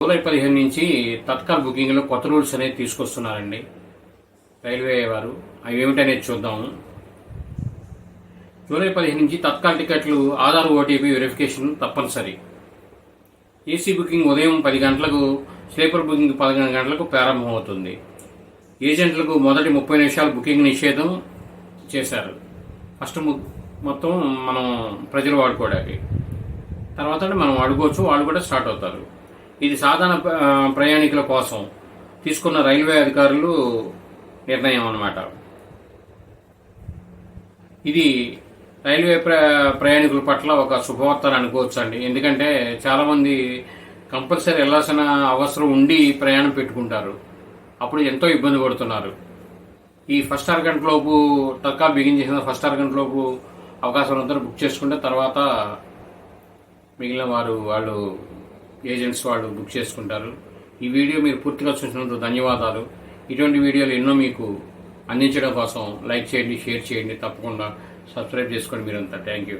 July 15 నుంచి తత్కాల్ బుకింగ్లో కొత్త rules అనేది తీసుకొస్తున్నారండి రైల్వే వారు. అవి ఏమిటనేది చూద్దాము. జూలై 15 నుంచి తత్కాల్ టికెట్లు ఆధార్ ఓటీపీ వెరిఫికేషన్ తప్పనిసరి. ఏసీ బుకింగ్ ఉదయం 10 గంటలకు, స్లీపర్ బుకింగ్ 11 గంటలకు ప్రారంభమవుతుంది. ఏజెంట్లకు మొదటి 30 నిమిషాలు బుకింగ్ నిషేధం చేశారు. ఫస్ట్ మొత్తం మనం ప్రజలు వాడుకోవడానికి, తర్వాత మనం వాడుకోవచ్చు, వాళ్ళు కూడా స్టార్ట్ అవుతారు. ఇది సాధారణ ప్రయాణికుల కోసం తీసుకున్న రైల్వే అధికారులు నిర్ణయం అన్నమాట. ఇది రైల్వే ప్రయాణికుల పట్ల ఒక శుభవార్త అనుకోవచ్చు అండి. ఎందుకంటే చాలామంది కంపల్సరీ వెళ్ళాల్సిన అవసరం ఉండి ప్రయాణం పెట్టుకుంటారు, అప్పుడు ఎంతో ఇబ్బంది పడుతున్నారు. ఈ ఫస్ట్ అరగంటలోపు తత్కాల్ బిగిన్ చేసిన ఫస్ట్ అరగంటలోపు అవకాశం అంతా బుక్ చేసుకుంటే తర్వాత మిగిలిన వాళ్ళు ఏజెంట్స్ వాళ్ళు బుక్ చేసుకుంటారు. ఈ వీడియో మీరు పూర్తిగా చూసినందుకు ధన్యవాదాలు. ఇటువంటి వీడియోలు ఎన్నో మీకు అందించడం కోసం లైక్ చేయండి, షేర్ చేయండి, తప్పకుండా సబ్స్క్రైబ్ చేసుకోండి మీరంతా. Thank you.